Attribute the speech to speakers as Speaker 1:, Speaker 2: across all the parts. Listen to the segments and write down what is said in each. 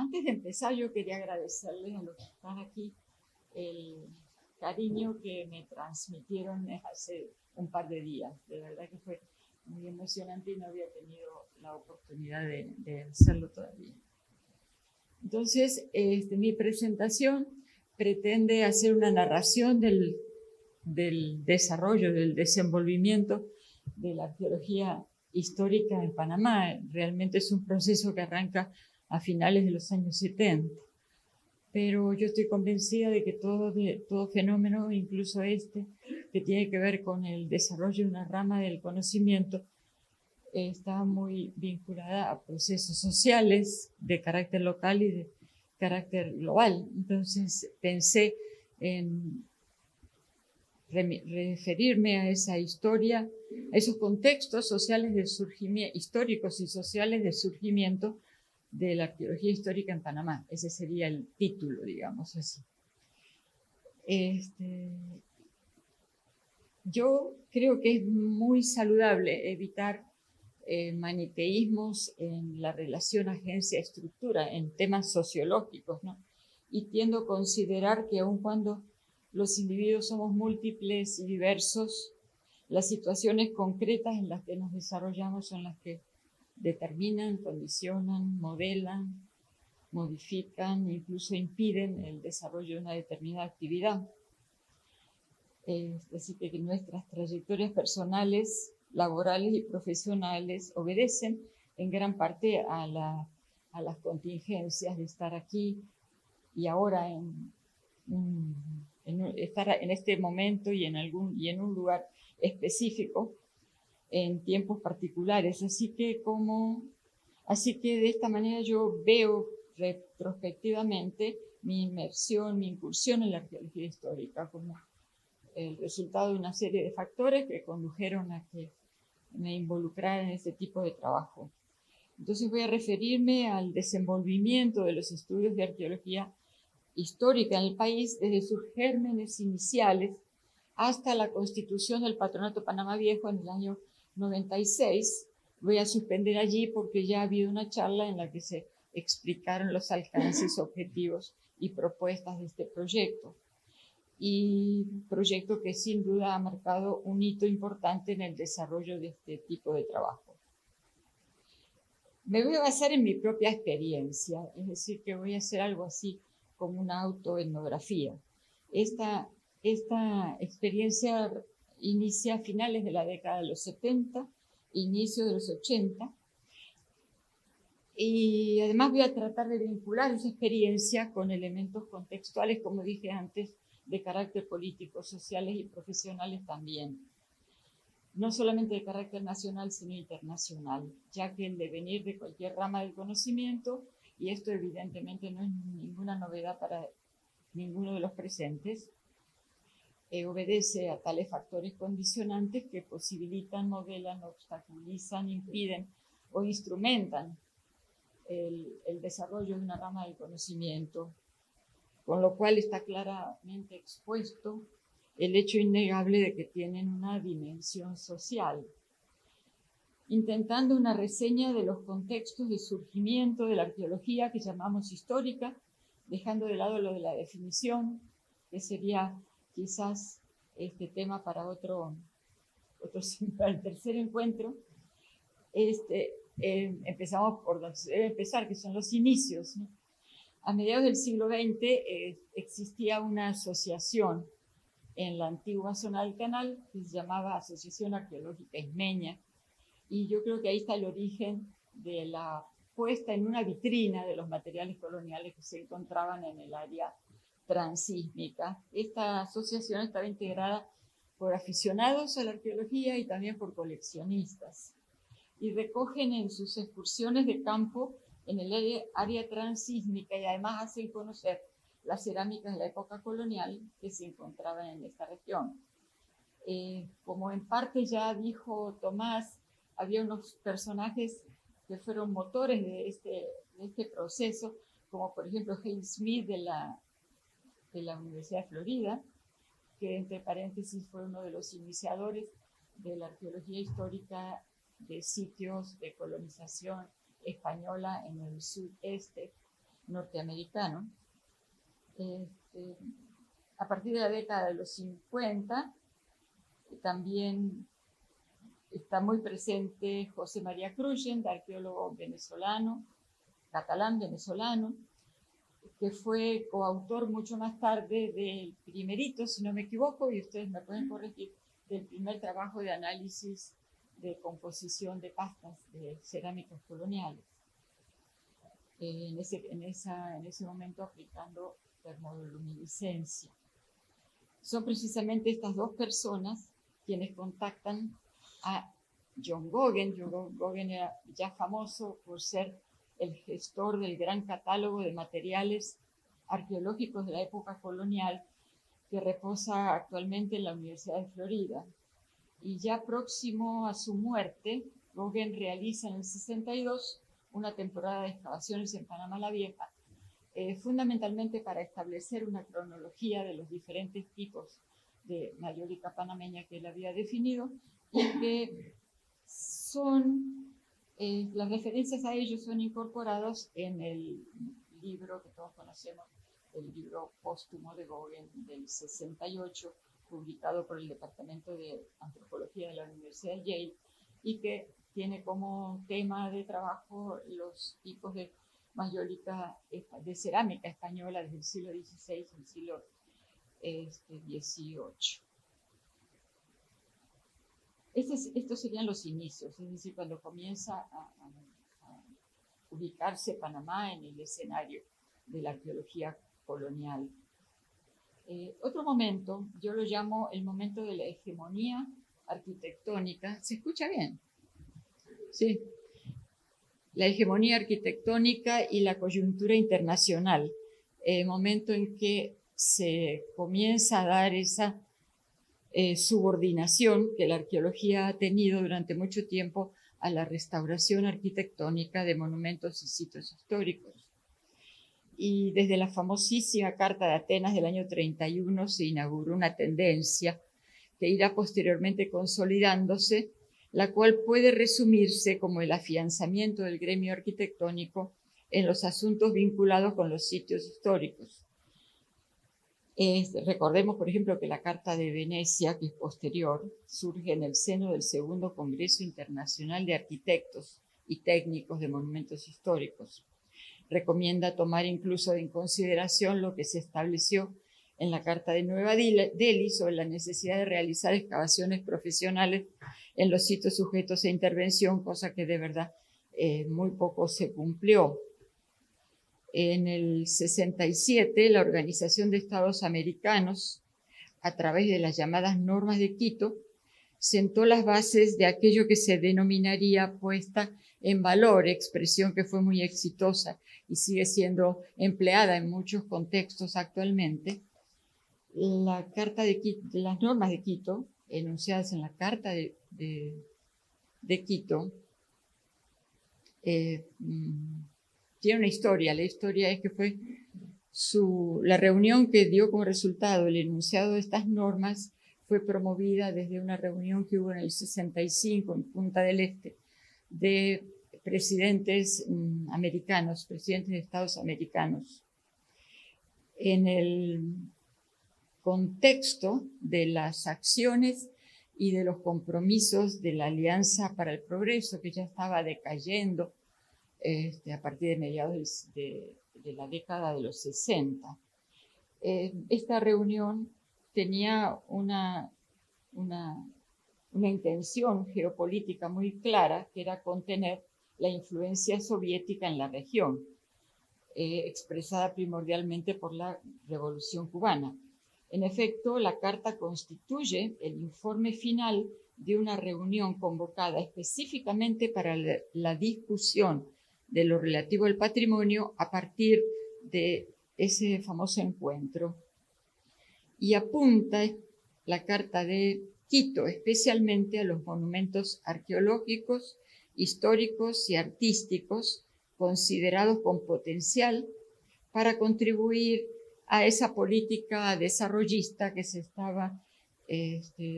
Speaker 1: Antes de empezar, yo quería agradecerles a los que están aquí el cariño que me transmitieron hace un par de días. De verdad que fue muy emocionante y no había tenido la oportunidad de hacerlo todavía. Entonces, mi presentación pretende hacer una narración del desarrollo, del desenvolvimiento de la arqueología histórica en Panamá. Realmente es un proceso que arranca a finales de los años 70. Pero yo estoy convencida de que todo fenómeno, incluso que tiene que ver con el desarrollo de una rama del conocimiento, está muy vinculada a procesos sociales de carácter local y de carácter global. Entonces pensé en referirme a esa historia, a esos contextos sociales de surgimiento, históricos y sociales de surgimiento de la arqueología histórica en Panamá. Ese sería el título, digamos así. Yo creo que es muy saludable evitar maniqueísmos en la relación agencia-estructura, en temas sociológicos, ¿no? Y tiendo a considerar que aun cuando los individuos somos múltiples y diversos, las situaciones concretas en las que nos desarrollamos son las que determinan, condicionan, modelan, modifican, incluso impiden el desarrollo de una determinada actividad. Es decir, que nuestras trayectorias personales, laborales y profesionales obedecen en gran parte a las contingencias de estar aquí y ahora estar en este momento y en un lugar específico en tiempos particulares. Así que de esta manera yo veo retrospectivamente mi inmersión, mi incursión en la arqueología histórica como el resultado de una serie de factores que condujeron a que me involucrara en este tipo de trabajo. Entonces voy a referirme al desenvolvimiento de los estudios de arqueología histórica en el país desde sus gérmenes iniciales hasta la constitución del Patronato Panamá Viejo en el año 96. Voy a suspender allí porque ya ha habido una charla en la que se explicaron los alcances, objetivos y propuestas de este proyecto. Y proyecto que sin duda ha marcado un hito importante en el desarrollo de este tipo de trabajo. Me voy a basar en mi propia experiencia, es decir, que voy a hacer algo así como una autoetnografía. Esta experiencia inicia a finales de la década de los 70, inicio de los 80, y además voy a tratar de vincular esa experiencia con elementos contextuales, como dije antes, de carácter político, sociales y profesionales también. No solamente de carácter nacional, sino internacional, ya que el devenir de cualquier rama del conocimiento, y esto evidentemente no es ninguna novedad para ninguno de los presentes, obedece a tales factores condicionantes que posibilitan, modelan, obstaculizan, impiden o instrumentan el desarrollo de una rama del conocimiento, con lo cual está claramente expuesto el hecho innegable de que tienen una dimensión social. Intentando una reseña de los contextos de surgimiento de la arqueología que llamamos histórica, dejando de lado lo de la definición, que sería quizás este tema para para el tercer encuentro. Empezamos por donde se debe empezar, que son los inicios, ¿no? A mediados del siglo XX existía una asociación en la antigua zona del canal que se llamaba Asociación Arqueológica Ismeña, y yo creo que ahí está el origen de la puesta en una vitrina de los materiales coloniales que se encontraban en el área transísmica. Esta asociación estaba integrada por aficionados a la arqueología y también por coleccionistas, y recogen en sus excursiones de campo en el área transísmica y además hacen conocer las cerámicas de la época colonial que se encontraban en esta región. Como en parte ya dijo Tomás, había unos personajes que fueron motores de este proceso, como por ejemplo Hale Smith de la Universidad de Florida, que entre paréntesis fue uno de los iniciadores de la arqueología histórica de sitios de colonización española en el sudeste norteamericano. A partir de la década de los 50, también está muy presente José María Cruyen, arqueólogo venezolano, catalán venezolano, que fue coautor mucho más tarde del primerito, si no me equivoco, y ustedes me pueden corregir, del primer trabajo de análisis de composición de pastas de cerámicas coloniales. En ese momento aplicando termoluminiscencia. Son precisamente estas dos personas quienes contactan a John Goguen. John Goguen era ya famoso por ser el gestor del gran catálogo de materiales arqueológicos de la época colonial que reposa actualmente en la Universidad de Florida. Y ya próximo a su muerte, Goguen realiza en el 62 una temporada de excavaciones en Panamá la Vieja, fundamentalmente para establecer una cronología de los diferentes tipos de mayólica panameña que él había definido y que son, las referencias a ellos son incorporados en el libro que todos conocemos, el libro póstumo de Goguen del 68, publicado por el Departamento de Antropología de la Universidad de Yale, y que tiene como tema de trabajo los tipos de mayólica de cerámica española desde el siglo XVI al siglo XVIII. Estos serían los inicios, es decir, cuando comienza a ubicarse Panamá en el escenario de la arqueología colonial. Otro momento, yo lo llamo el momento de la hegemonía arquitectónica. ¿Se escucha bien? Sí. La hegemonía arquitectónica y la coyuntura internacional. El momento en que se comienza a dar esa subordinación que la arqueología ha tenido durante mucho tiempo a la restauración arquitectónica de monumentos y sitios históricos. Y desde la famosísima Carta de Atenas del año 31 se inauguró una tendencia que irá posteriormente consolidándose, la cual puede resumirse como el afianzamiento del gremio arquitectónico en los asuntos vinculados con los sitios históricos. Recordemos, por ejemplo, que la Carta de Venecia, que es posterior, surge en el seno del Segundo Congreso Internacional de Arquitectos y Técnicos de Monumentos Históricos. Recomienda tomar incluso en consideración lo que se estableció en la Carta de Nueva Delhi sobre la necesidad de realizar excavaciones profesionales en los sitios sujetos a intervención, cosa que de verdad muy poco se cumplió. En el 67, la Organización de Estados Americanos, a través de las llamadas normas de Quito, sentó las bases de aquello que se denominaría puesta en valor, expresión que fue muy exitosa y sigue siendo empleada en muchos contextos actualmente. La Carta de Quito, las normas de Quito, enunciadas en la Carta de Quito, tiene una historia. La historia es que fue la reunión que dio como resultado el enunciado de estas normas fue promovida desde una reunión que hubo en el 65 en Punta del Este de presidentes americanos, presidentes de Estados americanos. En el contexto de las acciones y de los compromisos de la Alianza para el Progreso, que ya estaba decayendo a partir de mediados de la década de los 60. Esta reunión tenía una intención geopolítica muy clara, que era contener la influencia soviética en la región, expresada primordialmente por la Revolución Cubana. En efecto, la carta constituye el informe final de una reunión convocada específicamente para la discusión de lo relativo al patrimonio a partir de ese famoso encuentro. Y apunta la Carta de Quito especialmente a los monumentos arqueológicos, históricos y artísticos considerados con potencial para contribuir a esa política desarrollista que se estaba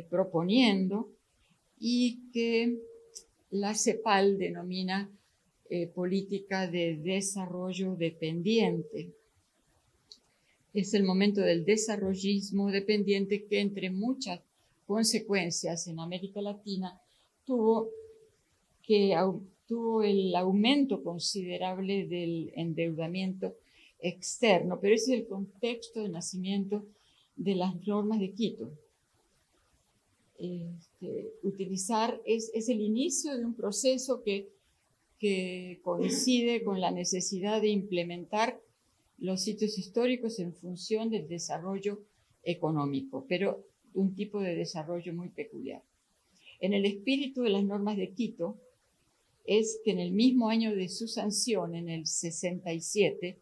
Speaker 1: proponiendo y que la CEPAL denomina política de desarrollo dependiente. Es el momento del desarrollismo dependiente que, entre muchas consecuencias en América Latina, tuvo el aumento considerable del endeudamiento externo, pero ese es el contexto de nacimiento de las normas de Quito. Es el inicio de un proceso que coincide con la necesidad de implementar los sitios históricos en función del desarrollo económico, pero un tipo de desarrollo muy peculiar. En el espíritu de las normas de Quito es que en el mismo año de su sanción, en el 67,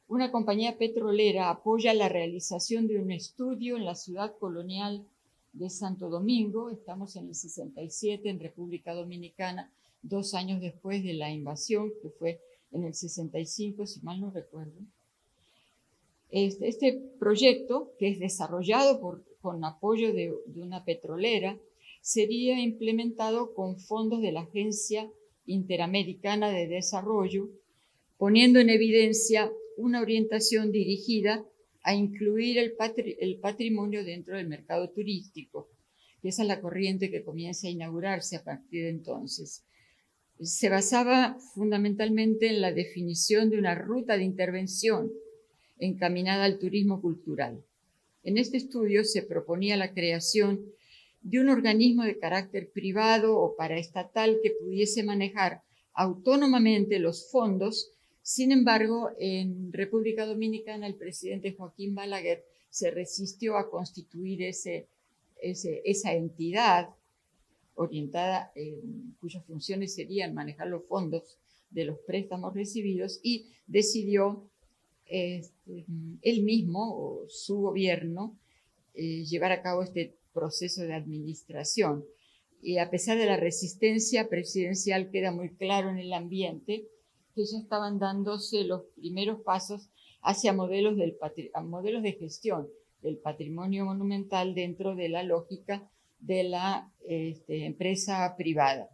Speaker 1: una compañía petrolera apoya la realización de un estudio en la ciudad colonial de Santo Domingo. Estamos en el 67, en República Dominicana, 2 años después de la invasión, que fue en el 65, si mal no recuerdo. Este proyecto, que es desarrollado con apoyo de una petrolera, sería implementado con fondos de la Agencia Interamericana de Desarrollo, poniendo en evidencia una orientación dirigida a incluir el patrimonio dentro del mercado turístico, que esa es la corriente que comienza a inaugurarse a partir de entonces. Se basaba fundamentalmente en la definición de una ruta de intervención encaminada al turismo cultural. En este estudio se proponía la creación de un organismo de carácter privado o paraestatal que pudiese manejar autónomamente los fondos. Sin embargo, en República Dominicana el presidente Joaquín Balaguer se resistió a constituir esa entidad orientada, cuyas funciones serían manejar los fondos de los préstamos recibidos, y decidió él mismo o su gobierno llevar a cabo este proceso de administración. Y a pesar de la resistencia presidencial, queda muy claro en el ambiente que ya estaban dándose los primeros pasos hacia modelos de gestión del patrimonio monumental dentro de la lógica de la empresa privada.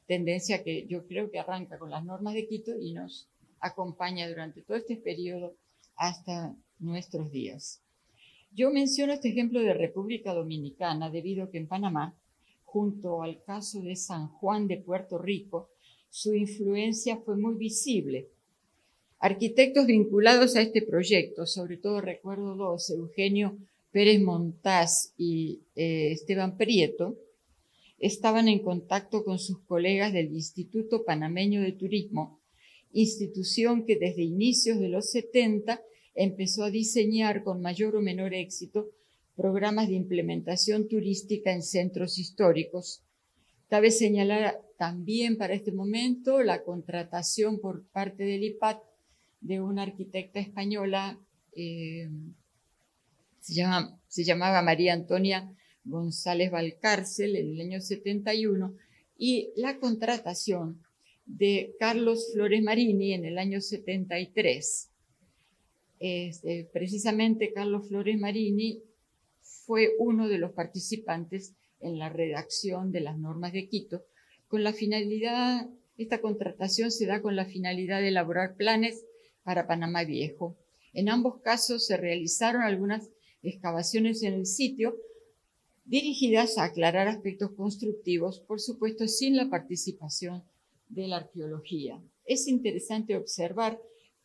Speaker 1: Tendencia que yo creo que arranca con las normas de Quito y nos acompaña durante todo este periodo hasta nuestros días. Yo menciono este ejemplo de República Dominicana debido a que en Panamá, junto al caso de San Juan de Puerto Rico, su influencia fue muy visible. Arquitectos vinculados a este proyecto, sobre todo recuerdo 2, Eugenio Pérez Montaz y Esteban Prieto, estaban en contacto con sus colegas del Instituto Panameño de Turismo, institución que desde inicios de los 70 empezó a diseñar con mayor o menor éxito programas de implementación turística en centros históricos. Cabe señalar también para este momento la contratación por parte del IPAT de una arquitecta española, se llamaba María Antonia González Valcárcel en el año 71, y la contratación de Carlos Flores Marini en el año 73. Precisamente Carlos Flores Marini fue uno de los participantes en la redacción de las normas de Quito, con la finalidad, esta contratación se da con la finalidad de elaborar planes para Panamá Viejo. En ambos casos se realizaron algunas excavaciones en el sitio dirigidas a aclarar aspectos constructivos, por supuesto sin la participación de la arqueología. Es interesante observar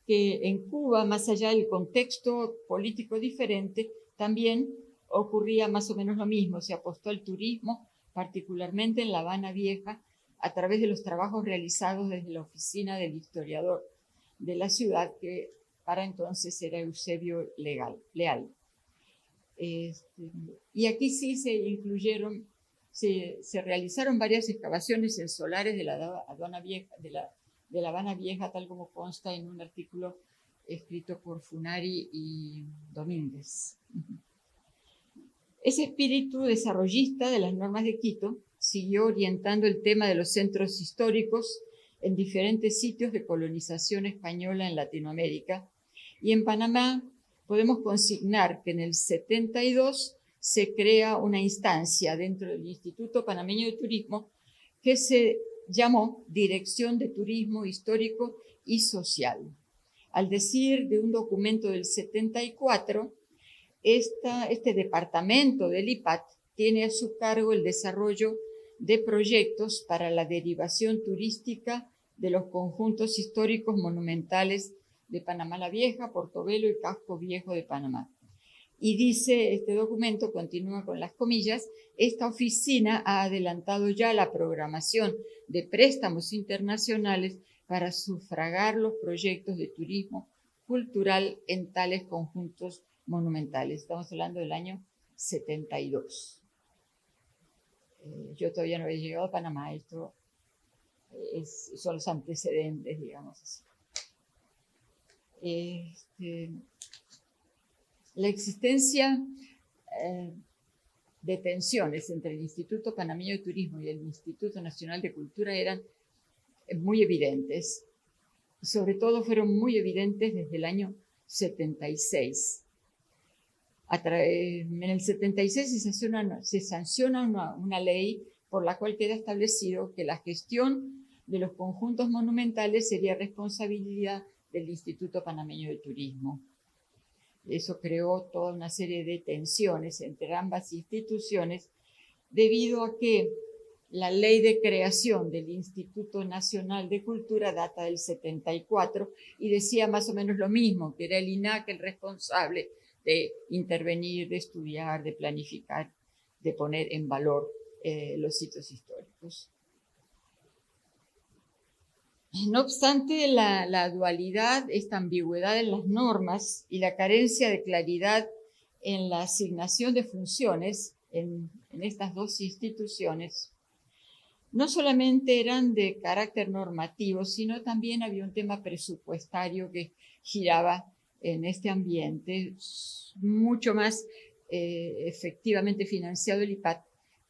Speaker 1: que en Cuba, más allá del contexto político diferente, también ocurría más o menos lo mismo. Se apostó al turismo, particularmente en La Habana Vieja, a través de los trabajos realizados desde la oficina del historiador de la ciudad, que para entonces era Eusebio Leal. Y aquí sí se realizaron varias excavaciones en solares de la Habana Vieja, tal como consta en un artículo escrito por Funari y Domínguez. Ese espíritu desarrollista de las normas de Quito siguió orientando el tema de los centros históricos en diferentes sitios de colonización española en Latinoamérica, y en Panamá podemos consignar que en el 72 se crea una instancia dentro del Instituto Panameño de Turismo que se llamó Dirección de Turismo Histórico y Social. Al decir de un documento del 74, este departamento del IPAT tiene a su cargo el desarrollo de proyectos para la derivación turística de los conjuntos históricos monumentales de Panamá la Vieja, Portobelo y Casco Viejo de Panamá. Y dice, este documento continúa con las comillas, esta oficina ha adelantado ya la programación de préstamos internacionales para sufragar los proyectos de turismo cultural en tales conjuntos monumentales. Estamos hablando del año 72. Yo todavía no había llegado a Panamá, esto son los antecedentes, digamos así. La existencia de tensiones entre el Instituto Panameño de Turismo y el Instituto Nacional de Cultura eran muy evidentes. Sobre todo fueron muy evidentes desde el año 76. En el 76 se sanciona una ley por la cual queda establecido que la gestión de los conjuntos monumentales sería responsabilidad del Instituto Panameño de Turismo. Eso creó toda una serie de tensiones entre ambas instituciones debido a que la ley de creación del Instituto Nacional de Cultura data del 74 y decía más o menos lo mismo, que era el INAC el responsable de intervenir, de estudiar, de planificar, de poner en valor los sitios históricos. No obstante, la dualidad, esta ambigüedad en las normas y la carencia de claridad en la asignación de funciones en estas dos instituciones, no solamente eran de carácter normativo, sino también había un tema presupuestario que giraba en este ambiente, mucho más efectivamente financiado el IPAT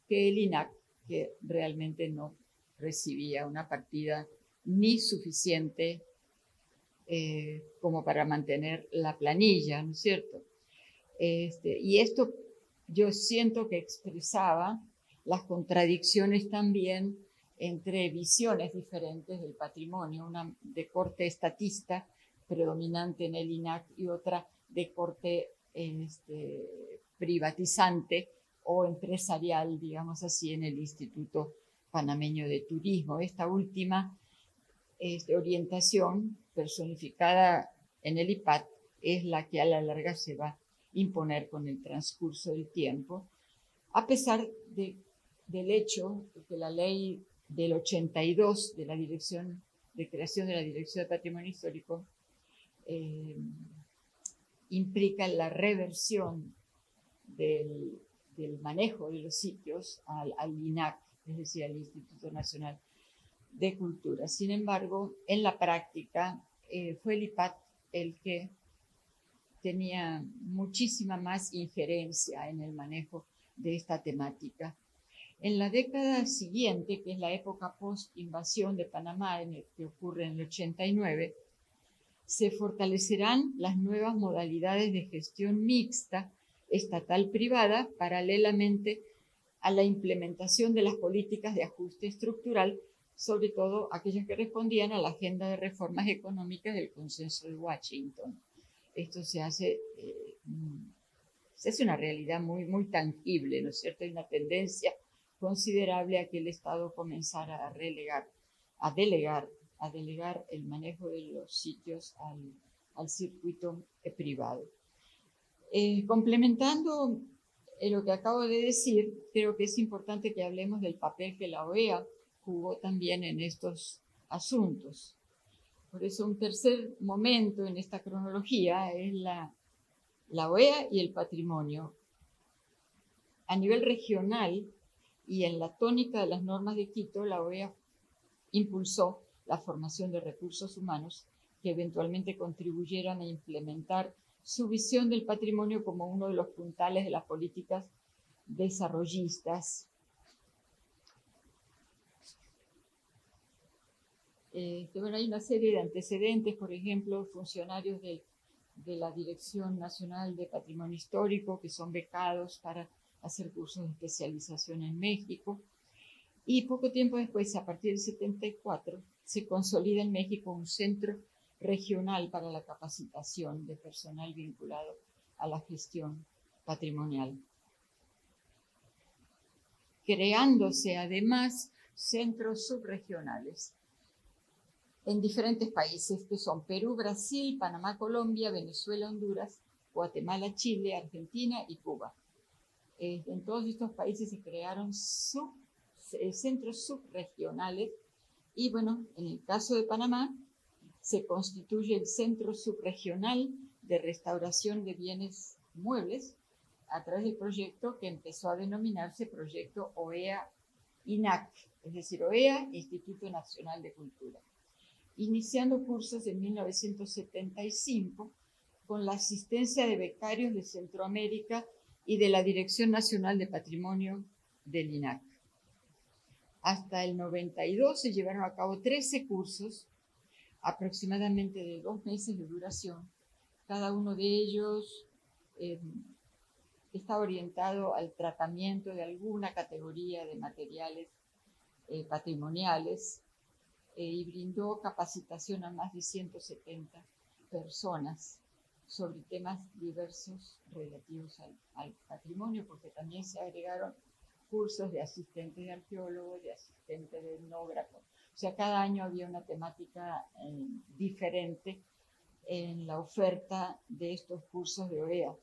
Speaker 1: que el INAC, que realmente no recibía una partida ni suficiente como para mantener la planilla, ¿no es cierto? Y esto yo siento que expresaba las contradicciones también entre visiones diferentes del patrimonio, una de corte estatista predominante en el INAC y otra de corte privatizante o empresarial, digamos así, en el Instituto Panameño de Turismo. Esta última orientación personificada en el IPAT es la que a la larga se va a imponer con el transcurso del tiempo, a pesar del hecho de que la ley del 82 de la Dirección de Creación de la Dirección de Patrimonio Histórico implica la reversión del manejo de los sitios al INAC, es decir, al Instituto Nacional de Cultura. Sin embargo, en la práctica fue el IPAT el que tenía muchísima más injerencia en el manejo de esta temática. En la década siguiente, que es la época post-invasión de Panamá, que ocurre en el 89, se fortalecerán las nuevas modalidades de gestión mixta estatal-privada paralelamente a la implementación de las políticas de ajuste estructural, sobre todo aquellas que respondían a la agenda de reformas económicas del Consenso de Washington. Esto se hace una realidad muy, muy tangible, ¿no es cierto? Hay una tendencia considerable a que el Estado comenzara a delegar el manejo de los sitios al circuito privado. Complementando lo que acabo de decir, creo que es importante que hablemos del papel que la OEA jugó también en estos asuntos. Por eso un tercer momento en esta cronología es la OEA y el patrimonio. A nivel regional y en la tónica de las normas de Quito, la OEA impulsó la formación de recursos humanos que eventualmente contribuyeran a implementar su visión del patrimonio como uno de los puntales de las políticas desarrollistas. Bueno, hay una serie de antecedentes, por ejemplo, funcionarios de la Dirección Nacional de Patrimonio Histórico que son becados para hacer cursos de especialización en México. Y poco tiempo después, a partir del 74, se consolida en México un centro regional para la capacitación de personal vinculado a la gestión patrimonial, creándose además centros subregionales en diferentes países que son Perú, Brasil, Panamá, Colombia, Venezuela, Honduras, Guatemala, Chile, Argentina y Cuba. En todos estos países se crearon centros subregionales y bueno, en el caso de Panamá se constituye el Centro Subregional de Restauración de Bienes Muebles a través del proyecto que empezó a denominarse Proyecto OEA-INAC, es decir, OEA, Instituto Nacional de Cultura, iniciando cursos en 1975 con la asistencia de becarios de Centroamérica y de la Dirección Nacional de Patrimonio del INAC. Hasta el 92 se llevaron a cabo 13 cursos, aproximadamente de 2 meses de duración. Cada uno de ellos está orientado al tratamiento de alguna categoría de materiales patrimoniales y brindó capacitación a más de 170 personas sobre temas diversos relativos al patrimonio, porque también se agregaron cursos de asistente de arqueólogo, de asistente de etnógrafo. O sea, cada año había una temática diferente en la oferta de estos cursos de OEA.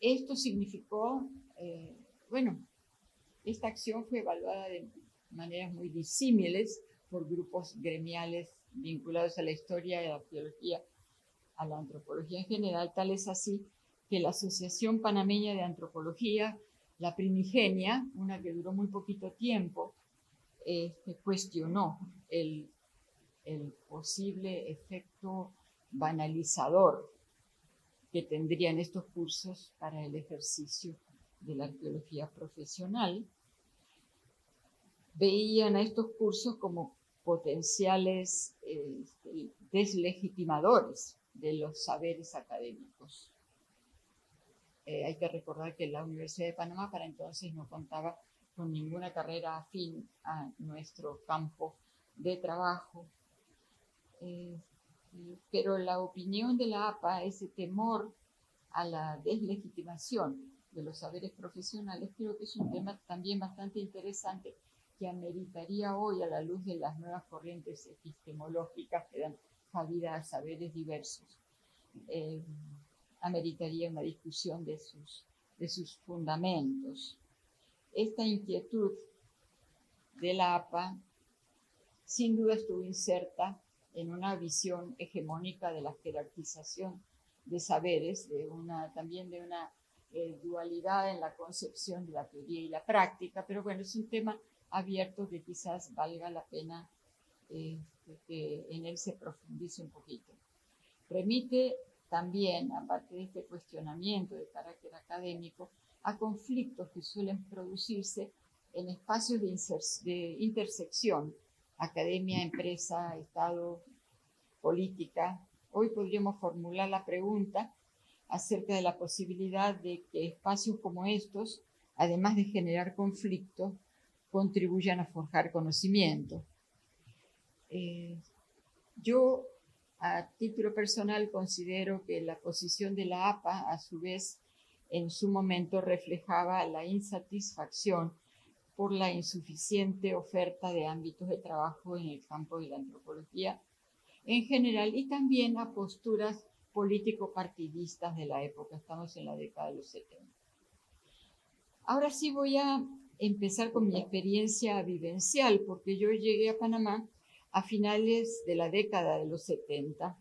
Speaker 1: Esto significó, bueno, esta acción fue evaluada de maneras muy disímiles por grupos gremiales vinculados a la historia y a la arqueología, a la antropología en general. Tal es así que la Asociación Panameña de Antropología, la primigenia, una que duró muy poquito tiempo, cuestionó el posible efecto banalizador que tendrían estos cursos para el ejercicio de la arqueología profesional. Veían a estos cursos como potenciales deslegitimadores de los saberes académicos. Hay que recordar que la Universidad de Panamá para entonces no contaba con ninguna carrera afín a nuestro campo de trabajo. Pero la opinión de la APA, ese temor a la deslegitimación de los saberes profesionales, creo que es un tema también bastante interesante que ameritaría hoy, a la luz de las nuevas corrientes epistemológicas que dan cabida a saberes diversos, ameritaría una discusión de sus fundamentos. Esta inquietud de la APA sin duda estuvo inserta en una visión hegemónica de la jerarquización de saberes, también de una dualidad en la concepción de la teoría y la práctica, pero bueno, es un tema abierto que quizás valga la pena que en él se profundice un poquito. Remite también, aparte de este cuestionamiento de carácter académico, a conflictos que suelen producirse en espacios de intersección, academia, empresa, Estado, política. Hoy podríamos formular la pregunta acerca de la posibilidad de que espacios como estos, además de generar conflictos, contribuyan a forjar conocimiento. Yo, a título personal, considero que la posición de la APA, a su vez, en su momento reflejaba la insatisfacción por la insuficiente oferta de ámbitos de trabajo en el campo de la antropología en general y también a posturas político-partidistas de la época. Estamos en la década de los 70. Ahora sí voy a empezar con mi experiencia vivencial, porque yo llegué a Panamá a finales de la década de los 70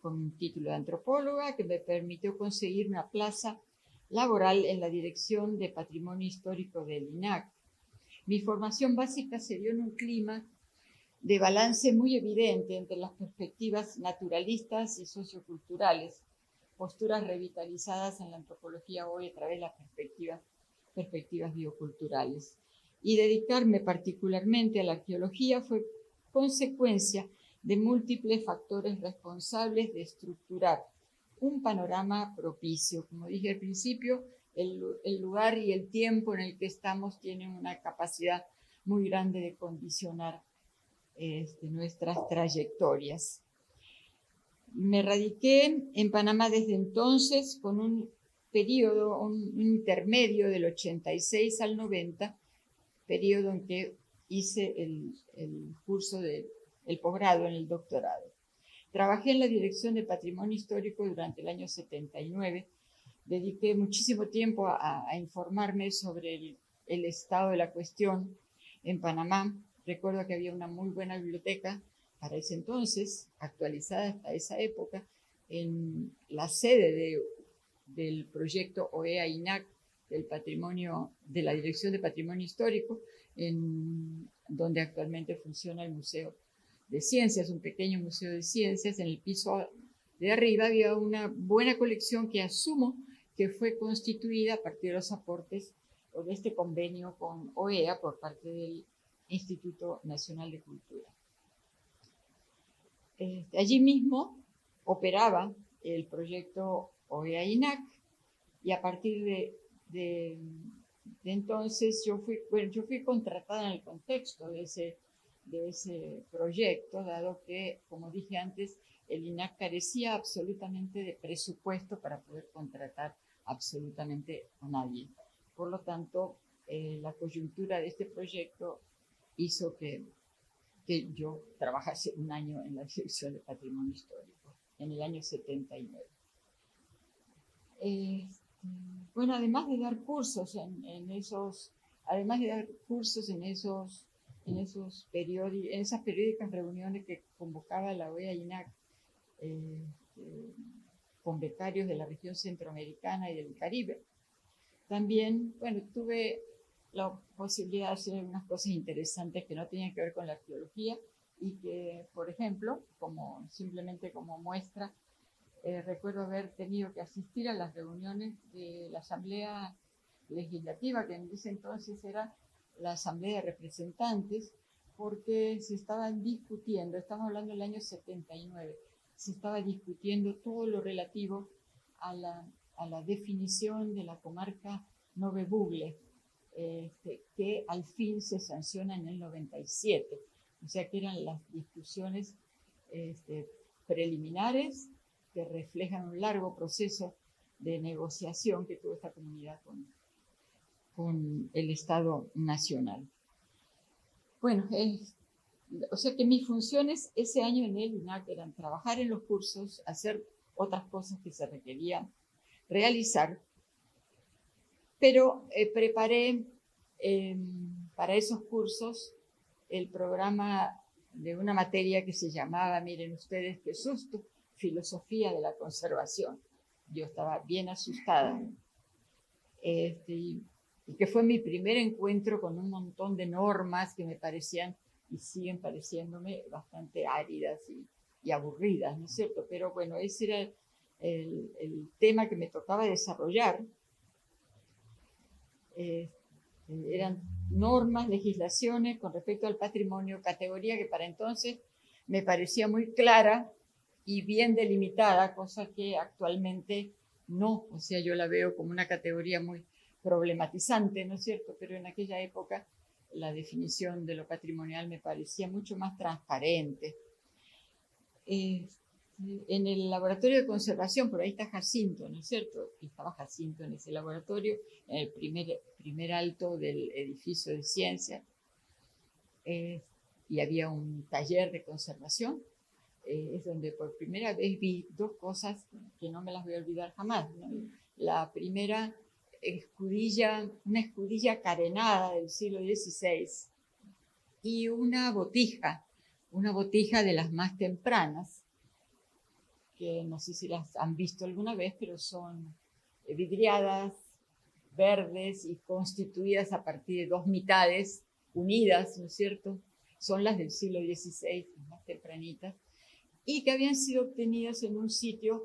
Speaker 1: con un título de antropóloga que me permitió conseguir una plaza laboral en la Dirección de Patrimonio Histórico del INAC. Mi formación básica se dio en un clima de balance muy evidente entre las perspectivas naturalistas y socioculturales, posturas revitalizadas en la antropología hoy a través de las perspectivas bioculturales. Y dedicarme particularmente a la arqueología fue consecuencia de múltiples factores responsables de estructurar un panorama propicio. Como dije al principio, el lugar y el tiempo en el que estamos tienen una capacidad muy grande de condicionar nuestras trayectorias. Me radiqué en Panamá desde entonces con un periodo, un intermedio del 86 al 90, periodo en que hice el curso del posgrado en el doctorado. Trabajé en la Dirección de Patrimonio Histórico durante el año 79. Dediqué muchísimo tiempo a informarme sobre el estado de la cuestión en Panamá. Recuerdo que había una muy buena biblioteca para ese entonces, actualizada hasta esa época, en la sede del proyecto OEA-INAC del patrimonio, de la Dirección de Patrimonio Histórico, en donde actualmente funciona el Museo de Ciencias, un pequeño museo de ciencias. En el piso de arriba había una buena colección que asumo que fue constituida a partir de los aportes o de este convenio con OEA por parte del Instituto Nacional de Cultura. Allí mismo operaba el proyecto OEA-INAC y a partir de entonces yo fui contratada en el contexto de ese proyecto, dado que, como dije antes, el INAC carecía absolutamente de presupuesto para poder contratar absolutamente a nadie. Por lo tanto, la coyuntura de este proyecto hizo que yo trabajase un año en la Dirección de Patrimonio Histórico, en el año 79. Bueno, además de dar cursos en esas periódicas reuniones que convocaba la OEA-INAC con becarios de la región centroamericana y del Caribe, también, bueno, tuve la posibilidad de hacer unas cosas interesantes que no tenían que ver con la arqueología y que, por ejemplo, simplemente como muestra, recuerdo haber tenido que asistir a las reuniones de la Asamblea Legislativa, que en ese entonces era la Asamblea de Representantes, porque se estaban discutiendo, estamos hablando del año 79, se estaba discutiendo todo lo relativo a la definición de la comarca Nove Bugle, que al fin se sanciona en el 97. O sea que eran las discusiones preliminares que reflejan un largo proceso de negociación que tuvo esta comunidad con el Estado Nacional. Bueno, o sea que mis funciones ese año en el INAC eran trabajar en los cursos, hacer otras cosas que se requerían realizar, pero preparé para esos cursos el programa de una materia que se llamaba, miren ustedes qué susto, Filosofía de la Conservación. Yo estaba bien asustada. Y que fue mi primer encuentro con un montón de normas que me parecían y siguen pareciéndome bastante áridas y aburridas, ¿no es cierto? Pero bueno, ese era el tema que me tocaba desarrollar. Eran normas, legislaciones con respecto al patrimonio, categoría que para entonces me parecía muy clara y bien delimitada, cosa que actualmente no. O sea, yo la veo como una categoría muy problematizante, ¿no es cierto? Pero en aquella época la definición de lo patrimonial me parecía mucho más transparente. En el laboratorio de conservación, por ahí está Jacinto, ¿no es cierto? Estaba Jacinto en ese laboratorio, en el primer alto del edificio de ciencia, y había un taller de conservación. Es donde por primera vez vi dos cosas que no me las voy a olvidar jamás, ¿no? La primera, una escudilla carenada del siglo XVI y una botija de las más tempranas, que no sé si las han visto alguna vez, pero son vidriadas, verdes y constituidas a partir de dos mitades unidas, ¿no es cierto? Son las del siglo XVI, las más tempranitas, y que habían sido obtenidas en un sitio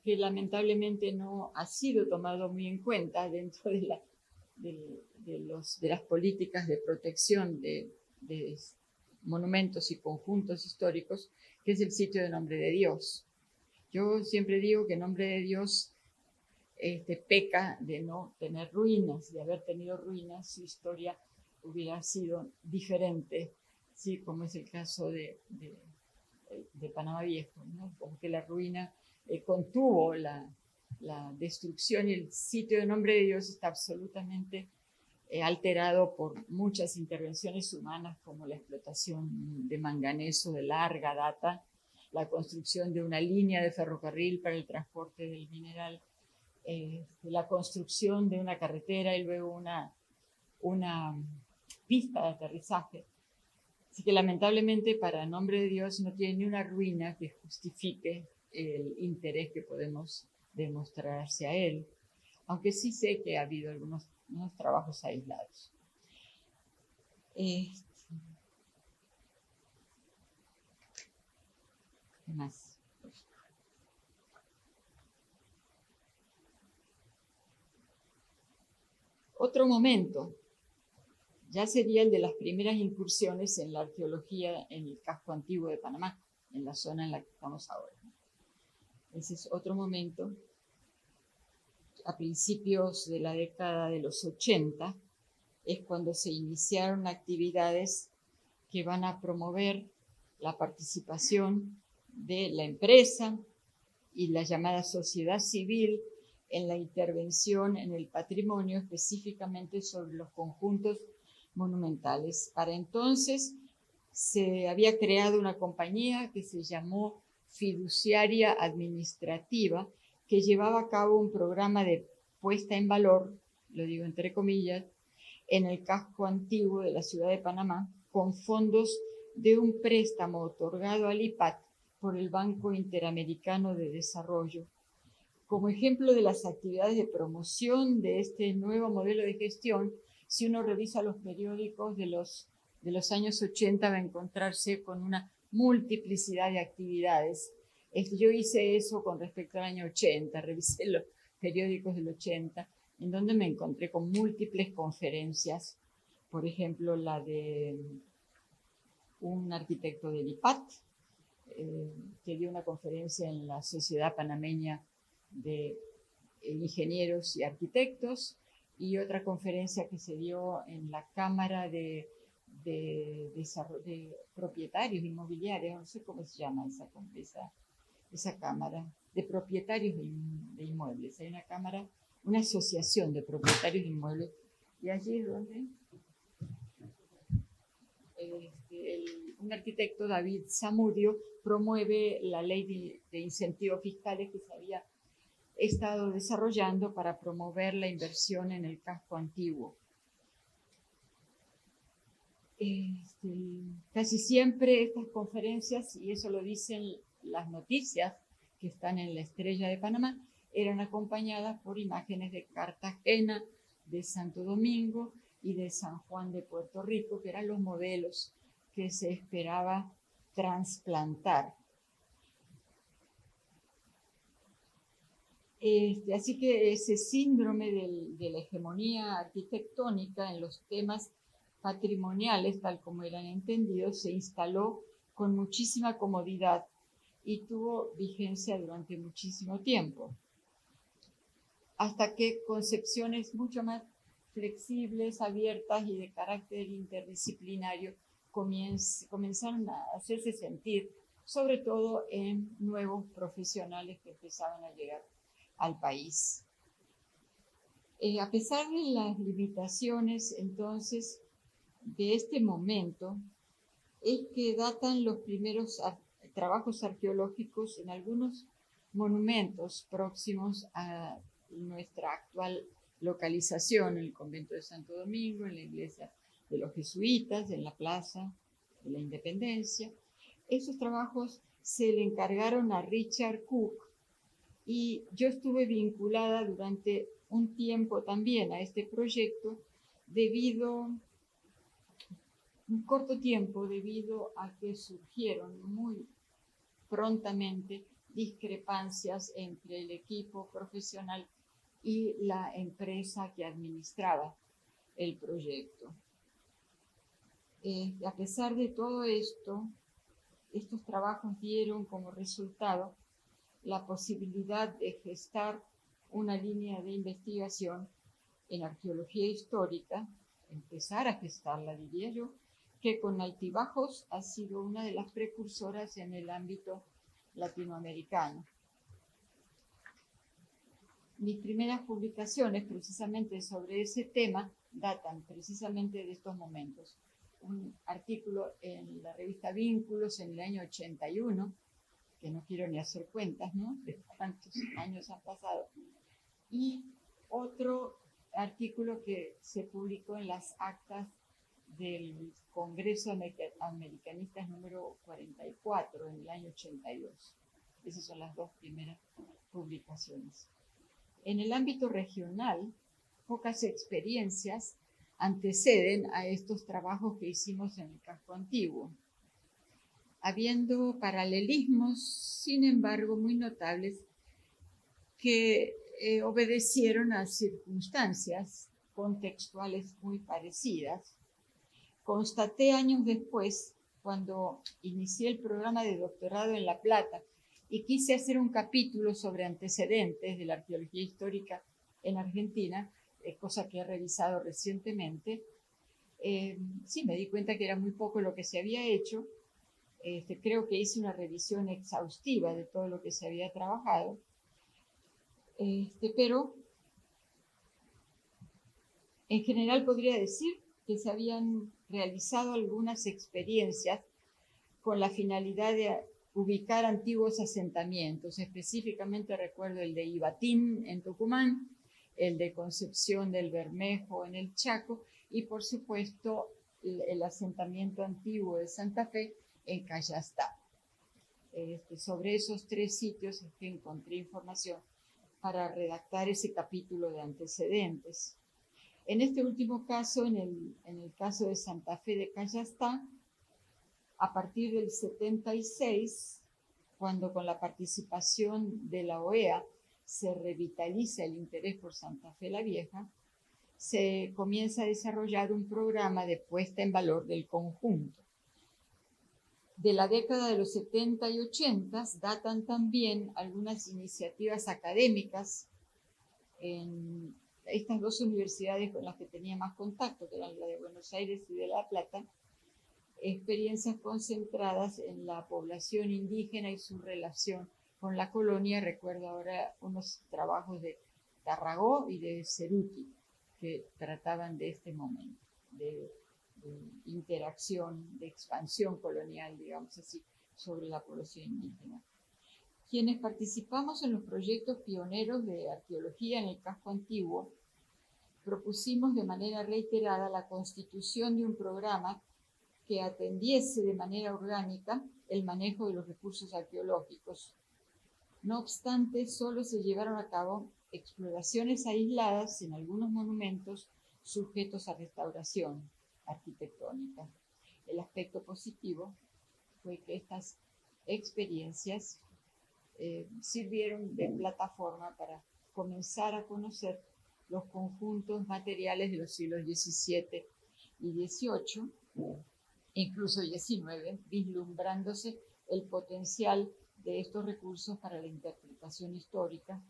Speaker 1: que lamentablemente no ha sido tomado muy en cuenta dentro de las políticas de protección de monumentos y conjuntos históricos, que es el sitio de Nombre de Dios. Yo siempre digo que Nombre de Dios peca de no tener ruinas, de haber tenido ruinas. Su historia hubiera sido diferente, ¿sí? Como es el caso de Panamá Viejo, ¿no? Como que la ruina contuvo la destrucción, y el sitio de Nombre de Dios está absolutamente alterado por muchas intervenciones humanas, como la explotación de manganeso de larga data, la construcción de una línea de ferrocarril para el transporte del mineral, la construcción de una carretera y luego una pista de aterrizaje. Así que lamentablemente, para Nombre de Dios, no tiene ni una ruina que justifique el interés que podemos demostrar hacia él, aunque sí sé que ha habido algunos trabajos aislados. ¿Qué más? Otro momento ya sería el de las primeras incursiones en la arqueología en el casco antiguo de Panamá, en la zona en la que estamos ahora. Ese es otro momento. A principios de la década de los 80 es cuando se iniciaron actividades que van a promover la participación de la empresa y la llamada sociedad civil en la intervención en el patrimonio, específicamente sobre los conjuntos monumentales. Para entonces se había creado una compañía que se llamó Fiduciaria Administrativa, que llevaba a cabo un programa de puesta en valor, lo digo entre comillas, en el casco antiguo de la ciudad de Panamá, con fondos de un préstamo otorgado al IPAT por el Banco Interamericano de Desarrollo. Como ejemplo de las actividades de promoción de este nuevo modelo de gestión, si uno revisa los periódicos de los años 80, va a encontrarse con una multiplicidad de actividades. Yo hice eso con respecto al año 80, revisé los periódicos del 80, en donde me encontré con múltiples conferencias, por ejemplo, la de un arquitecto del IPAT, que dio una conferencia en la Sociedad Panameña de Ingenieros y Arquitectos, y otra conferencia que se dio en la Cámara de Propietarios Inmobiliarios, no sé cómo se llama esa cámara, de propietarios de inmuebles. Hay una cámara, una asociación de propietarios de inmuebles, y allí es donde un arquitecto, David Zamudio, promueve la ley de incentivos fiscales que se había estado desarrollando para promover la inversión en el casco antiguo. Casi siempre estas conferencias, y eso lo dicen las noticias que están en la Estrella de Panamá, eran acompañadas por imágenes de Cartagena, de Santo Domingo y de San Juan de Puerto Rico, que eran los modelos que se esperaba trasplantar. Así que ese síndrome de la hegemonía arquitectónica en los temas patrimoniales, tal como eran entendidos, se instaló con muchísima comodidad y tuvo vigencia durante muchísimo tiempo, hasta que concepciones mucho más flexibles, abiertas y de carácter interdisciplinario comenzaron a hacerse sentir, sobre todo en nuevos profesionales que empezaban a llegar al país. A pesar de las limitaciones, entonces, de este momento, es que datan los primeros trabajos arqueológicos en algunos monumentos próximos a nuestra actual localización, en el convento de Santo Domingo, en la iglesia de los jesuitas, en la plaza de la Independencia. Esos trabajos se le encargaron a Richard Cook, y yo estuve vinculada durante un tiempo también a este proyecto un corto tiempo, debido a que surgieron muy prontamente discrepancias entre el equipo profesional y la empresa que administraba el proyecto. A pesar de todo esto, estos trabajos dieron como resultado la posibilidad de gestar una línea de investigación en arqueología histórica empezar a gestarla, diría yo, que con altibajos ha sido una de las precursoras en el ámbito latinoamericano. Mis primeras publicaciones precisamente sobre ese tema datan precisamente de estos momentos. Un artículo en la revista Vínculos en el año 81, que no quiero ni hacer cuentas, ¿no?, de cuántos años han pasado, y otro artículo que se publicó en las actas del Congreso Americanistas número 44 en el año 82. Esas son las dos primeras publicaciones. En el ámbito regional, pocas experiencias anteceden a estos trabajos que hicimos en el casco antiguo, habiendo paralelismos, sin embargo, muy notables que obedecieron a circunstancias contextuales muy parecidas. Constaté años después, cuando inicié el programa de doctorado en La Plata y quise hacer un capítulo sobre antecedentes de la arqueología histórica en Argentina, cosa que he revisado recientemente, sí me di cuenta que era muy poco lo que se había hecho. Creo que hice una revisión exhaustiva de todo lo que se había trabajado, pero en general podría decir que se habían realizado algunas experiencias con la finalidad de ubicar antiguos asentamientos. Específicamente recuerdo el de Ibatín en Tucumán, el de Concepción del Bermejo en el Chaco y, por supuesto, el asentamiento antiguo de Santa Fe en Cayastá. Sobre esos tres sitios es que encontré información para redactar ese capítulo de antecedentes. En este último caso, en el caso de Santa Fe de Cayastá, a partir del 76, cuando con la participación de la OEA se revitaliza el interés por Santa Fe la Vieja, se comienza a desarrollar un programa de puesta en valor del conjunto. De la década de los 70 y 80 datan también algunas iniciativas académicas en estas dos universidades con las que tenía más contacto, que eran la de Buenos Aires y de La Plata, experiencias concentradas en la población indígena y su relación con la colonia. Recuerdo ahora unos trabajos de Tarragó y de Ceruti que trataban de este momento, de interacción, de expansión colonial, digamos así, sobre la población indígena. Quienes participamos en los proyectos pioneros de arqueología en el casco antiguo, propusimos de manera reiterada la constitución de un programa que atendiese de manera orgánica el manejo de los recursos arqueológicos. No obstante, solo se llevaron a cabo exploraciones aisladas en algunos monumentos sujetos a restauración arquitectónica. El aspecto positivo fue que estas experiencias sirvieron de plataforma para comenzar a conocer los conjuntos materiales de los siglos XVII y XVIII, incluso XIX, vislumbrándose el potencial de estos recursos para la interpretación histórica.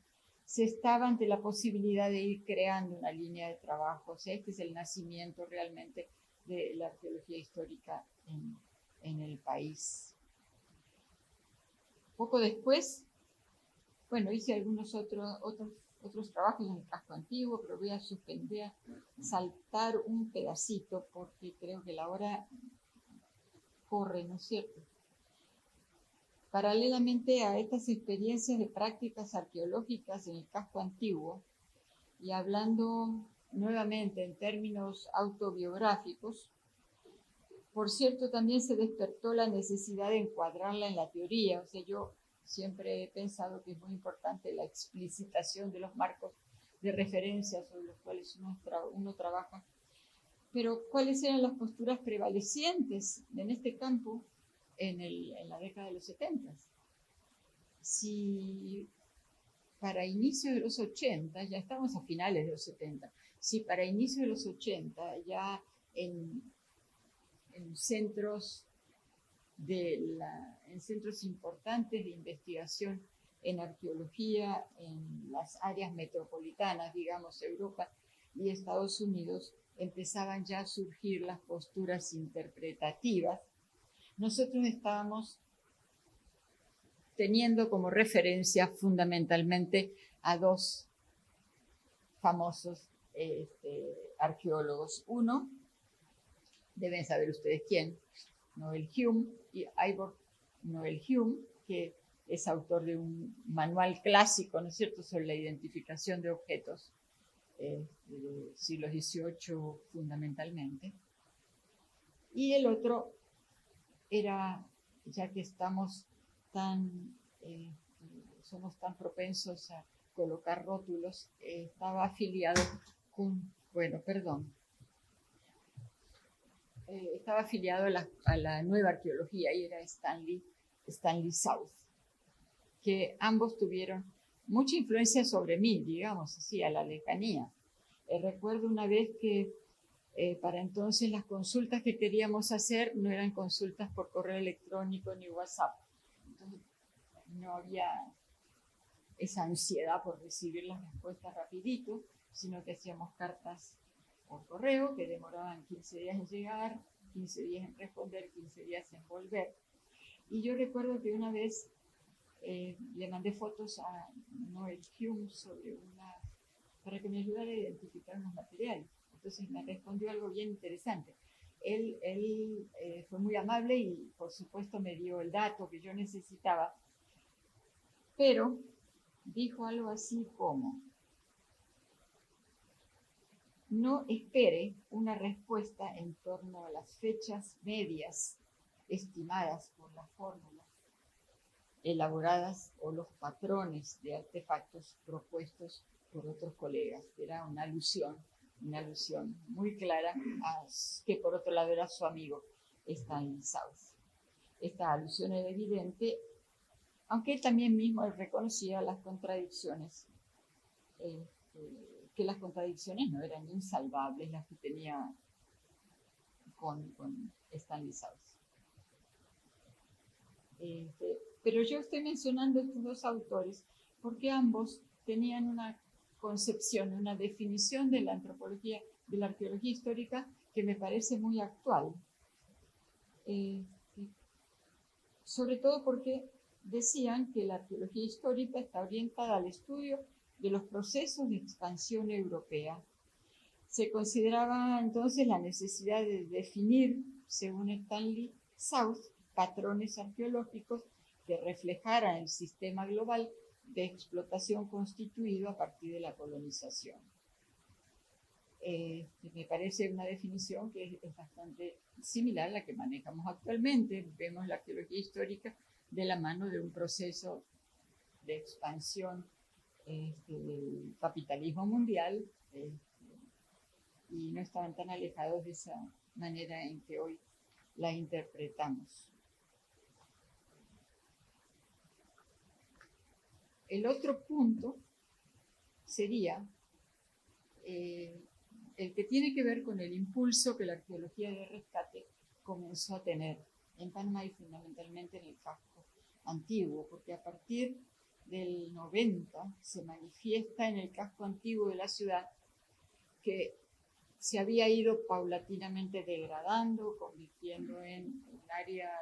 Speaker 1: Se estaba ante la posibilidad de ir creando una línea de trabajo. O sea, este es el nacimiento realmente de la arqueología histórica en el país. Poco después, bueno, hice algunos otros trabajos en el casco antiguo, pero voy a suspender, saltar un pedacito porque creo que la hora corre, ¿no es cierto? Paralelamente a estas experiencias de prácticas arqueológicas en el casco antiguo, y hablando nuevamente en términos autobiográficos, por cierto, también se despertó la necesidad de encuadrarla en la teoría. O sea, yo siempre he pensado que es muy importante la explicitación de los marcos de referencia sobre los cuales uno trabaja. Pero, ¿cuáles eran las posturas prevalecientes en este campo en la década de los 70? Si para inicios de los 80, ya estamos a finales de los 70, si para inicios de los 80 ya en centros en centros importantes de investigación en arqueología, en las áreas metropolitanas, digamos, Europa y Estados Unidos, empezaban ya a surgir las posturas interpretativas, nosotros estábamos teniendo como referencia fundamentalmente a dos famosos arqueólogos. Uno, deben saber ustedes quién, Noel Hume, y Ivor Noel Hume, que es autor de un manual clásico, ¿no es cierto?, sobre la identificación de objetos del siglo XVIII fundamentalmente. Y el otro era, ya que estamos somos tan propensos a colocar rótulos, estaba afiliado estaba afiliado a la nueva arqueología y era Stanley South, que ambos tuvieron mucha influencia sobre mí, digamos así, a la lejanía. Recuerdo una vez que para entonces las consultas que queríamos hacer no eran consultas por correo electrónico ni WhatsApp. Entonces, no había esa ansiedad por recibir las respuestas rapidito, sino que hacíamos cartas por correo que demoraban 15 días en llegar, 15 días en responder, 15 días en volver. Y yo recuerdo que una vez le mandé fotos a Noel Hume para que me ayudara a identificar unos materiales. Entonces me respondió algo bien interesante. Él fue muy amable y por supuesto me dio el dato que yo necesitaba, pero dijo algo así como: no espere una respuesta en torno a las fechas medias estimadas por las fórmulas elaboradas o los patrones de artefactos propuestos por otros colegas. Era una alusión muy clara a que por otro lado era su amigo Stanley South. Esta alusión era evidente, aunque él también mismo reconocía las contradicciones, que las contradicciones no eran insalvables las que tenía con Stanley South. Pero yo estoy mencionando estos dos autores porque ambos tenían una concepción, una definición de la antropología, de la arqueología histórica que me parece muy actual. Sobre todo porque decían que la arqueología histórica está orientada al estudio de los procesos de expansión europea. Se consideraba entonces la necesidad de definir, según Stanley South, patrones arqueológicos que reflejaran el sistema global de explotación constituido a partir de la colonización. Me parece una definición que es bastante similar a la que manejamos actualmente. Vemos la arqueología histórica de la mano de un proceso de expansión del capitalismo mundial, y no estaban tan alejados de esa manera en que hoy la interpretamos. El otro punto sería el que tiene que ver con el impulso que la arqueología de rescate comenzó a tener en Panamá y fundamentalmente en el casco antiguo, porque a partir del 90 se manifiesta en el casco antiguo de la ciudad que se había ido paulatinamente degradando, convirtiendo en un área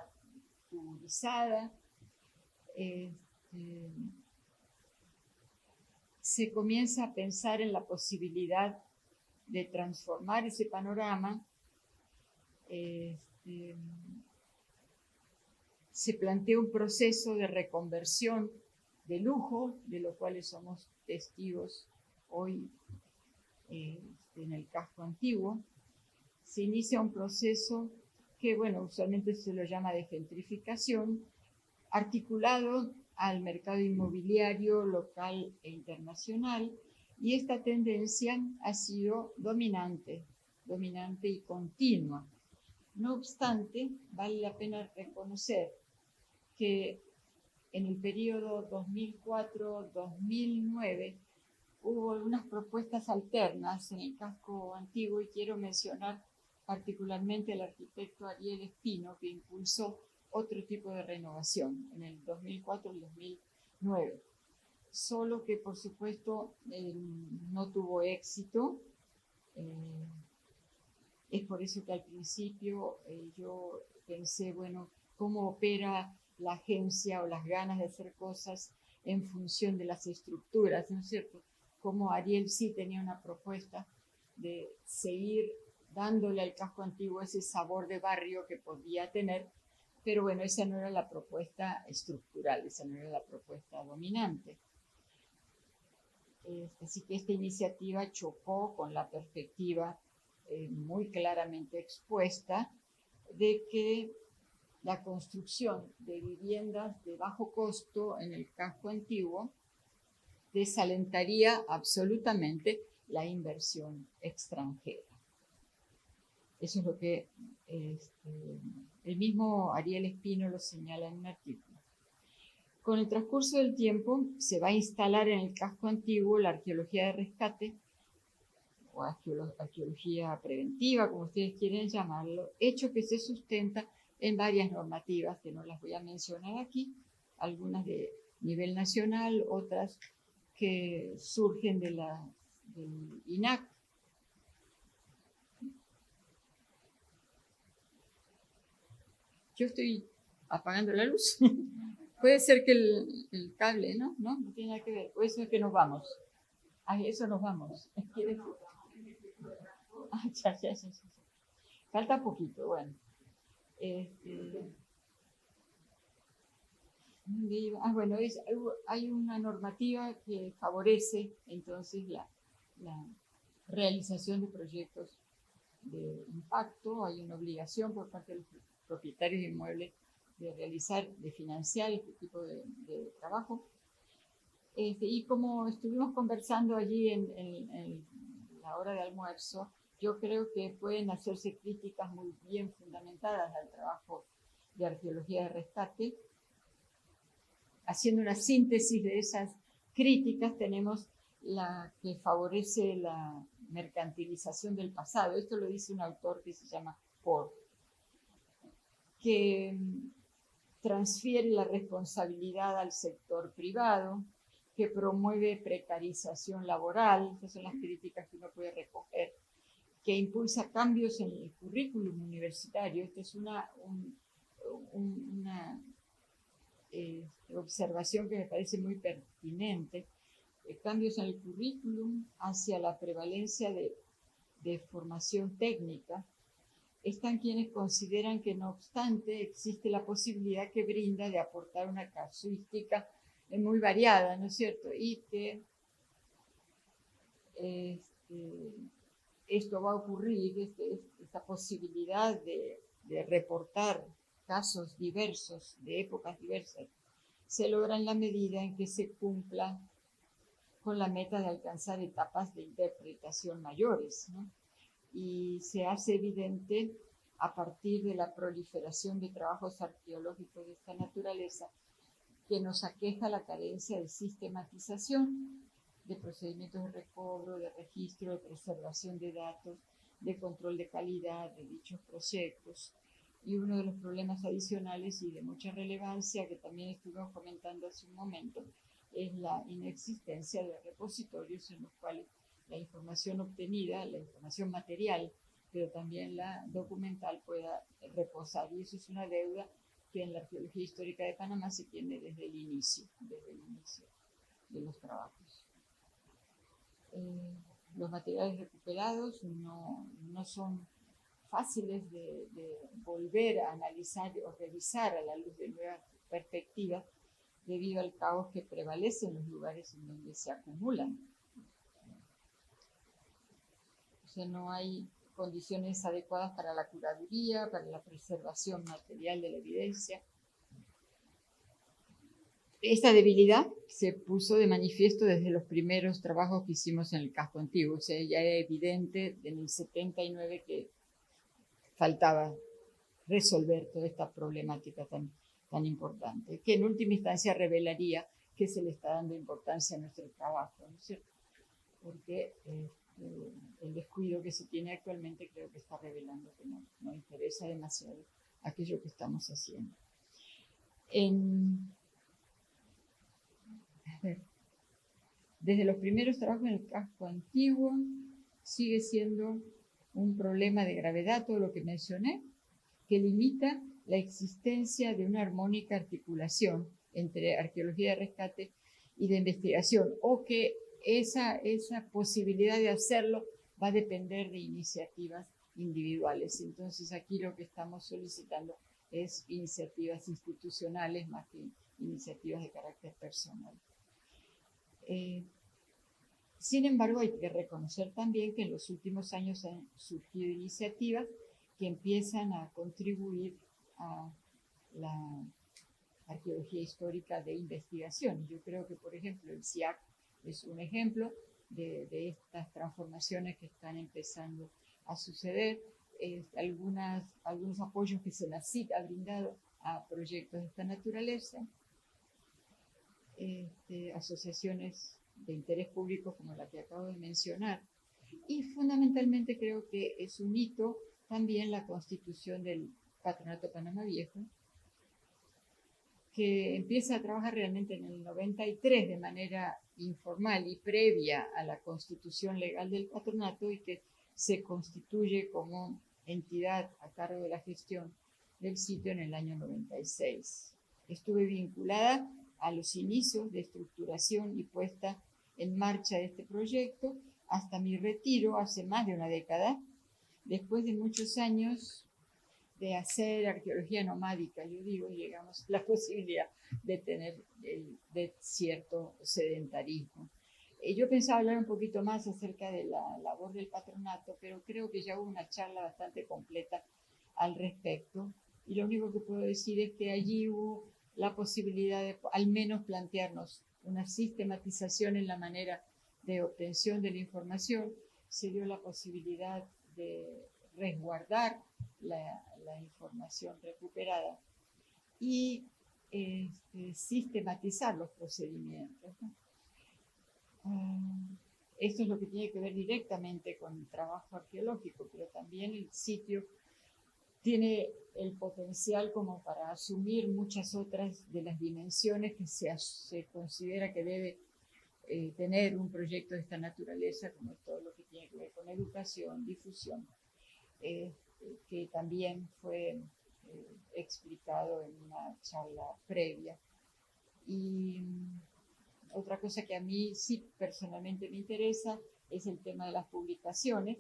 Speaker 1: tuburizada. Se comienza a pensar en la posibilidad de transformar ese panorama. Se plantea un proceso de reconversión de lujo, de lo cual somos testigos hoy en el casco antiguo. Se inicia un proceso que, bueno, usualmente se lo llama de gentrificación, articulado al mercado inmobiliario local e internacional, y esta tendencia ha sido dominante y continua. No obstante, vale la pena reconocer que en el periodo 2004-2009 hubo algunas propuestas alternas en el casco antiguo, y quiero mencionar particularmente al arquitecto Ariel Espino, que impulsó otro tipo de renovación en el 2004 y 2009. Solo que, por supuesto, no tuvo éxito. Es por eso que al principio yo pensé, bueno, cómo opera la agencia o las ganas de hacer cosas en función de las estructuras, ¿no es cierto? Como Ariel sí tenía una propuesta de seguir dándole al casco antiguo ese sabor de barrio que podía tener, pero bueno, esa no era la propuesta estructural, esa no era la propuesta dominante. Así que esta iniciativa chocó con la perspectiva muy claramente expuesta de que la construcción de viviendas de bajo costo en el casco antiguo desalentaría absolutamente la inversión extranjera. Eso es lo que el mismo Ariel Espino lo señala en un artículo. Con el transcurso del tiempo se va a instalar en el casco antiguo la arqueología de rescate o arqueología preventiva, como ustedes quieren llamarlo, hecho que se sustenta en varias normativas que no las voy a mencionar aquí, algunas de nivel nacional, otras que surgen del INAC. Yo estoy apagando la luz. Puede ser que el cable, ¿no? No tiene nada que ver. O eso es que nos vamos. A eso nos vamos. ¿Quieres? Ah, ya. Falta poquito, bueno. Bueno, hay una normativa que favorece entonces la realización de proyectos de impacto. Hay una obligación por parte de los propietarios de inmuebles de financiar este tipo de trabajo. Y como estuvimos conversando allí en la hora de almuerzo, yo creo que pueden hacerse críticas muy bien fundamentadas al trabajo de arqueología de rescate. Haciendo una síntesis de esas críticas, tenemos la que favorece la mercantilización del pasado. Esto lo dice un autor que se llama Ford, que transfiere la responsabilidad al sector privado, que promueve precarización laboral, esas son las críticas que uno puede recoger, que impulsa cambios en el currículum universitario. Esta es una observación que me parece muy pertinente. Cambios en el currículum hacia la prevalencia de formación técnica. Están quienes consideran que, no obstante, existe la posibilidad que brinda de aportar una casuística muy variada, ¿no es cierto? Y que esto va a ocurrir, esta posibilidad de reportar casos diversos, de épocas diversas, se logra en la medida en que se cumpla con la meta de alcanzar etapas de interpretación mayores, ¿no? Y se hace evidente a partir de la proliferación de trabajos arqueológicos de esta naturaleza que nos aqueja la carencia de sistematización de procedimientos de recobro, de registro, de preservación de datos, de control de calidad de dichos proyectos. Y uno de los problemas adicionales y de mucha relevancia que también estuvimos comentando hace un momento es la inexistencia de repositorios en los cuales la información obtenida, la información material, pero también la documental pueda reposar. Y eso es una deuda que en la arqueología histórica de Panamá se tiene desde el inicio de los trabajos. Los materiales recuperados no son fáciles de volver a analizar o revisar a la luz de nuevas perspectivas debido al caos que prevalece en los lugares en donde se acumulan. O sea, no hay condiciones adecuadas para la curaduría, para la preservación material de la evidencia. Esta debilidad se puso de manifiesto desde los primeros trabajos que hicimos en el casco antiguo. O sea, ya era evidente en el 79 que faltaba resolver toda esta problemática tan importante, que en última instancia revelaría que se le está dando importancia a nuestro trabajo, ¿no es cierto? Porque el descuido que se tiene actualmente creo que está revelando que no interesa demasiado aquello que estamos haciendo. Desde los primeros trabajos en el casco antiguo sigue siendo un problema de gravedad, todo lo que mencioné, que limita la existencia de una armónica articulación entre arqueología de rescate y de investigación, o que esa posibilidad de hacerlo va a depender de iniciativas individuales. Entonces aquí lo que estamos solicitando es iniciativas institucionales más que iniciativas de carácter personal. Sin embargo, hay que reconocer también que en los últimos años han surgido iniciativas que empiezan a contribuir a la arqueología histórica de investigación. Yo creo que, por ejemplo, el CIAC es un ejemplo de estas transformaciones que están empezando a suceder. Algunos apoyos que SENACIT ha brindado a proyectos de esta naturaleza, asociaciones de interés público como la que acabo de mencionar, y fundamentalmente creo que es un hito también la constitución del Patronato Panamá Viejo, que empieza a trabajar realmente en el 93 de manera informal y previa a la constitución legal del patronato, y que se constituye como entidad a cargo de la gestión del sitio en el año 96. Estuve vinculada a los inicios de estructuración y puesta en marcha de este proyecto hasta mi retiro hace más de una década, después de muchos años de hacer arqueología nomádica. Yo digo, llegamos a la posibilidad de tener de cierto sedentarismo. Yo pensaba hablar un poquito más acerca de la labor del patronato, pero creo que ya hubo una charla bastante completa al respecto, y lo único que puedo decir es que allí hubo la posibilidad de al menos plantearnos una sistematización en la manera de obtención de la información. Se dio la posibilidad de resguardar la información recuperada y sistematizar los procedimientos, ¿no? Esto es lo que tiene que ver directamente con el trabajo arqueológico, pero también el sitio tiene el potencial como para asumir muchas otras de las dimensiones que se considera que debe tener un proyecto de esta naturaleza, como todo lo que tiene que ver con educación, difusión, que también fue explicado en una charla previa. Y otra cosa que a mí sí personalmente me interesa es el tema de las publicaciones.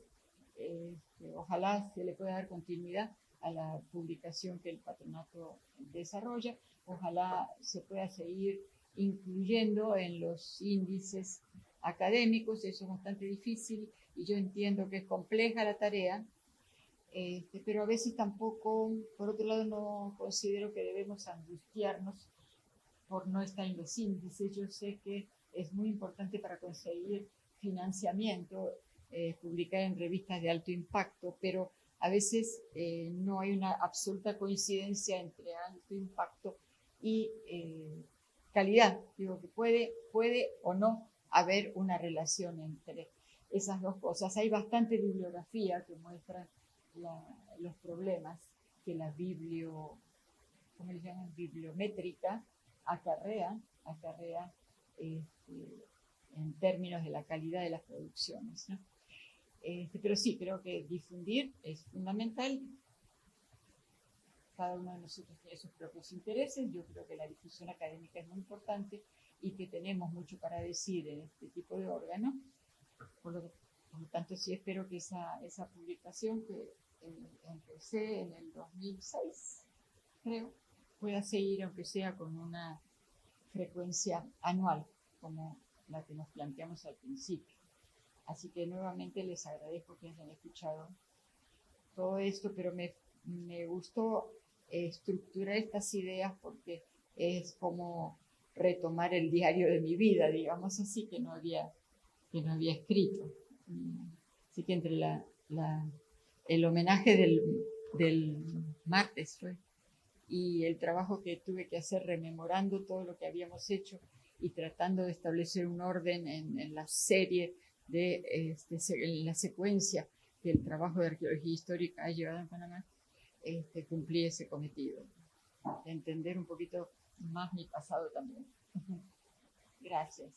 Speaker 1: Ojalá se le pueda dar continuidad a la publicación que el patronato desarrolla. Ojalá se pueda seguir incluyendo en los índices académicos. Eso es bastante difícil y yo entiendo que es compleja la tarea, pero a veces tampoco, por otro lado, no considero que debemos angustiarnos por no estar en los índices. Yo sé que es muy importante para conseguir financiamiento, publicar en revistas de alto impacto, pero a veces no hay una absoluta coincidencia entre alto impacto y calidad. Digo que puede o no haber una relación entre esas dos cosas. Hay bastante bibliografía que muestra los problemas que la ¿cómo le llaman? Bibliométrica acarrea en términos de la calidad de las producciones, ¿no? Pero sí, creo que difundir es fundamental. Cada uno de nosotros tiene sus propios intereses. Yo creo que la difusión académica es muy importante y que tenemos mucho para decir en este tipo de órganos. Por lo tanto, sí espero que esa publicación que empecé en el 2006, creo, pueda seguir, aunque sea con una frecuencia anual, como la que nos planteamos al principio. Así que nuevamente les agradezco que hayan escuchado todo esto, pero me gustó estructurar estas ideas porque es como retomar el diario de mi vida, digamos así, que no había escrito. Así que entre el homenaje del martes fue, y el trabajo que tuve que hacer rememorando todo lo que habíamos hecho y tratando de establecer un orden en la serie, en la secuencia que el trabajo de arqueología histórica ha llevado en Panamá, cumplí ese cometido, de entender un poquito más mi pasado también. Gracias.